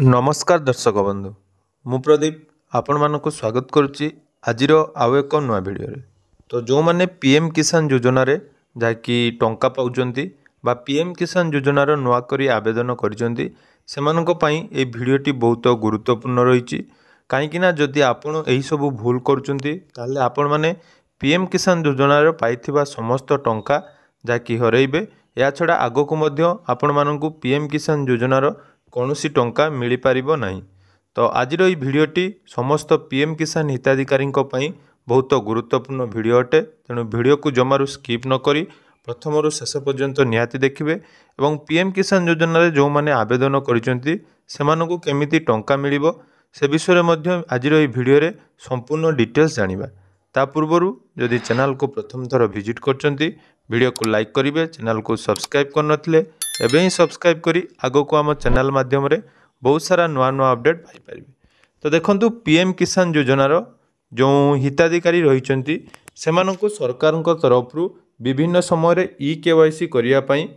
नमस्कार दर्शक बंधु मु प्रदीप आपण मानक स्वागत करुच्ची आज आउ एक नुआ भिडियो तो जो मैंने पीएम किसान योजना रे जाकि टंका पाउचंती बा पीएम किसान योजनार नुआ करी आवेदन करिसेंती सेमानक पई ए भिडियोटी बहुत गुरुत्वपूर्ण रही कहीं जदि आपण एही सब भूल करुचंती ताले आपण माने पीएम किसान योजनार पाइथिबा समस्त टंका जाकि हरइबे या छड़ा आगको मध्य आपण मानकु पीएम किसान योजनार कौनसी टंका मिल पारिबो नहीं। तो आजिर ई भिडियोटी समस्त पीएम किसान हिताधिकारी बहुत गुरुत्वपूर्ण भिडियो अटे तेणु भिडियो को जमारू स्किप न करी प्रथम शेष पर्यंत निहाती देखिए और पीएम किसान योजना रे जो माने आवेदन करिसेंती सेमानकु केमिति टंका मिलिबो से विषय में आजिर ई भिडियो रे संपूर्ण डिटेल्स जानिबा। ता पूर्वरु जदि चैनल को प्रथम थर विजिट करचंती वीडियो को लाइक करेंगे, चैनल को सब्सक्राइब करनथिले एबे ही सब्सक्राइब करी आगो को आम चैनल माध्यम रे बहुत सारा नुआ नुआ अपडेट पाई परिबे। तो देखंतु पीएम किसान योजनार जो हिताधिकारी रहिचंती सेमानंकु सरकारक तरफ विभिन्न समय ई केवाईसी करिया पई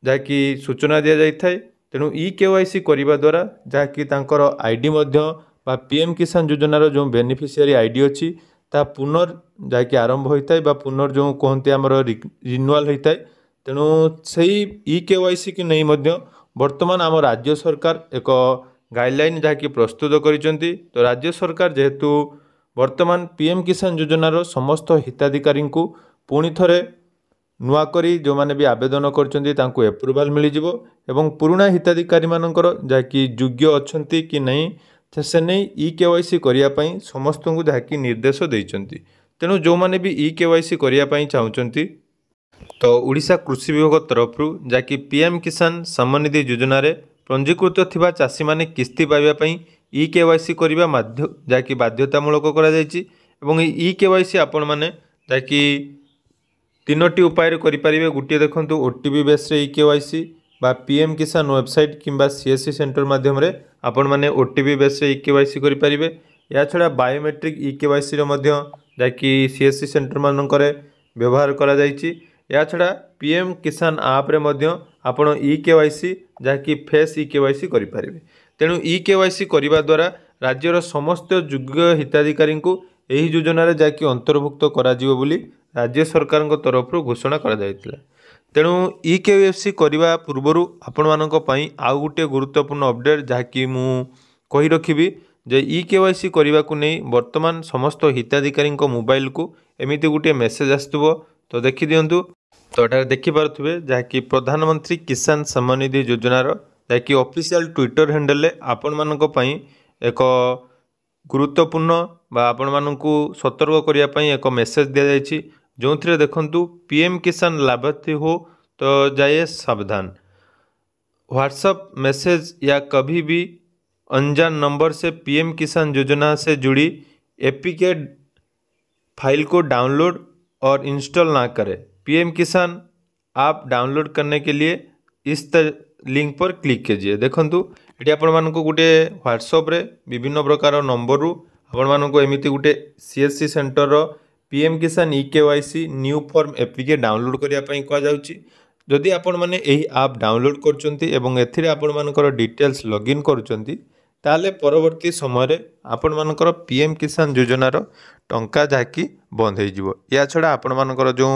जाकि सूचना दिया जाय थाए। तेणु ई केवाईसी करिबा द्वारा जाकि तांकर आईडी मध्य बा पीएम किसान योजनार जो बेनिफिशियरी आईडी अछि ता पुनर् जाकि आरंभ होता है बा पुनर् जो कहते आमर रिन्युआल होता है। तेणु से ई केवाईसी की नहीं मध्य वर्तमान आम राज्य सरकार एक गाइडलाइन जहाँकि प्रस्तुत करिसेंती। तो राज्य सरकार जेहेतु वर्तमान पीएम किसान योजनार समस्त हिताधिकारी को पुणी थरे नुआ करी जो माने भी आवेदन करचंती तांको एप्रुवाल मिल जिवो एवं पुराना हिताधिकारी मानकर जहाँकि योग्य अछंती कि नहीं से नहीं ई केवाईसी करिया पई समस्त को जहाँकि निर्देश देइचंती। तेणु जो माने भी ई केवाईसी करिया पई चाहुचंती तो ओडिशा कृषि विभाग तरफ जहाँकि पीएम किसान सम्मान निधि योजना रे पंजीकृत थिबा चाषी माने किस्ती पाइबा पई ई केवाईसी करिबा माध्य जहाँकि बाध्यतामूलक करा जायछि एवं ई केवाईसी आपण माने जहाँकि तीनोटी उपाय करि परिबे। गुटिए देखंतु ओटीपी बेस रे ई केवाईसी बा पीएम किसान वेबसाइट किंबा सीएससी सेंटर माध्यम रे आपण माने ओटीपी बेस रे ई केवाईसी करि परिबे। या छड़ा बायोमेट्रिक ई केवाईसी रे मध्य जाकि सीएससी सेंटर मानकरे व्यवहार करा जायछि। या छड़ा पीएम किसान आप रे मध्य आपण ई केवाईसी जाकि फेस ई केवाईसी करि परिबे। तेणु ई केवाईसी करिबा द्वारा राज्यर समस्त योग्य हिताधिकारी को एही योजना रे जाकि अंतर्भुक्त करा जिवो बोली राज्य सरकार तरफ घोषणा करा जायतिला। तेणु ई केवाईसी करने पूर्वर आपण मानक पई आउ गोटे गुरुत्वपूर्ण अपडेट जहाँकि मु कही रखिबी जे ई केवाईसी करने को नहीं वर्तमान समस्त हिताधिकारी मोबाइल को एमती गोटे मेसेज आसुव। तो देखी दिंतु तो एटा देखि पारुथिबे जहाँकि प्रधानमंत्री किसान सम्मान निधि योजनार जहाँकि ऑफिशियल ट्विटर हैंडल आपण मानक पई एक गुरुत्वपूर्ण बा आपण मानकु सतर्क करिया पई एक मेसेज दिया जायछि जो थिरे देखंतु पीएम किसान लाभार्थी हो तो जाइए सावधान। व्हाट्सएप मैसेज या कभी भी अनजान नंबर से पीएम किसान योजना से जुड़ी एपीके फाइल को डाउनलोड और इंस्टॉल ना करें। पीएम किसान आप डाउनलोड करने के लिए इस लिंक पर क्लिक कीजिए। देखंतु ये आपण मानक गोटे व्हाट्सएप रे विभिन्न प्रकार नंबर रु आपण मानक एमिति गोटे सीएससी सेंटर पीएम किसान e KYC new form APK download करिया पई कहा जाउची। जदि आपण माने एही ऐप डाउनलोड करचंती एवं एथिरे आपण मानकर डिटेल्स लॉगिन करचंती ताले परवर्ती समय रे आपण मानकर पीएम किसान योजनार टंका जाकी बंद हो जिवो। या छड़ा आपण मानकर जो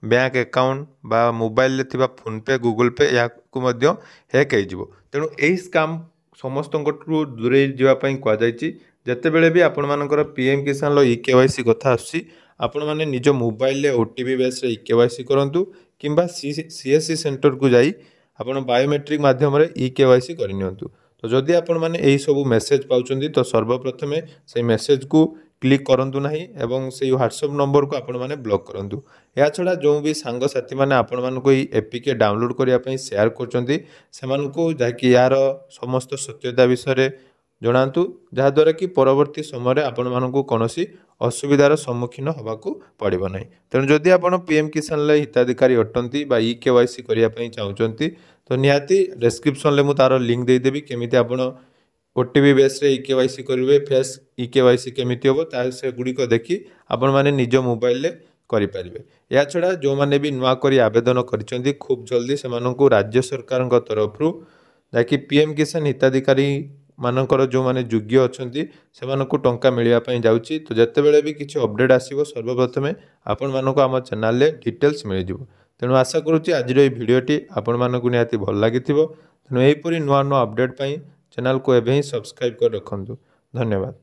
बैंक अकाउंट बा मोबाइल रे थिबा फोन पे गूगल पे या को मध्य हैक हो जिवो। तेणु एही स्कैम समस्त दूरे जीवा पई कहा जायछि। जेतेबेले भी आपण मानकर पीएम किसान लो ई केवाईसी कथा आसी आपण माने निज मोबाइल रे ओटीपी बेस रे ई केवाईसी करंतु किंबा सीएससी सेंटर को जाई आपण बायोमेट्रिक माध्यम रे ई केवाईसी करनियंतु। तो जदि आपण माने एही सब मेसेज पाउचंदी तो सर्वप्रथम से मेसेज को क्लिक करंतु नाही एवं से व्हाट्सएप नंबर को आपण माने ब्लॉक करंतु। या छड़ा जो भी सांग साथी माने आपण मानको ई एपीके डाउनलोड करिया पई शेयर करचंदी सेमानको जाकि यार समस्त सत्यता विषय रे जणांतु जहाँद्वारा कि परवर्ती समय आपण मानक कौन असुविधार सम्मुखीन होबाकू पड़ो ना। तेणु जदि आपण पीएम किसान हिताधिकारी अटंती बा ई केवाईसी करने चाहूँगी तो निहाती डिस्क्रिप्शन में तार लिंक देदेवी केमिति आपण ओटीपी बेस रे ई केवाईसी करेंगे फेस ई केवाईसी केमिति हम से गुड़िक देखी आपण मैंने निज मोबाइल करें। या छड़ा जो मैंने भी नुआ करी आवेदन कर खूब जल्दी से राज्य सरकार तरफ जहाँकि पीएम किसान हिताधिकारी मानकर जो माने योग्य अछंती सेमानकु टंका मिलिया पई जाउची। तो जेतेबेले भी किछि अपडेट आसीबो सर्वप्रथमे आपण मानको आम चैनल रे डिटेल्स मिल जिवो। तेणु आशा करूची आज भिडियोटी आपण मानको निहाती भल लागिथिबो। तेणु एहीपरि नुआ नुआ अपडेट पई चैनल को एबे ही सब्सक्राइब कर रखंतु। धन्यवाद।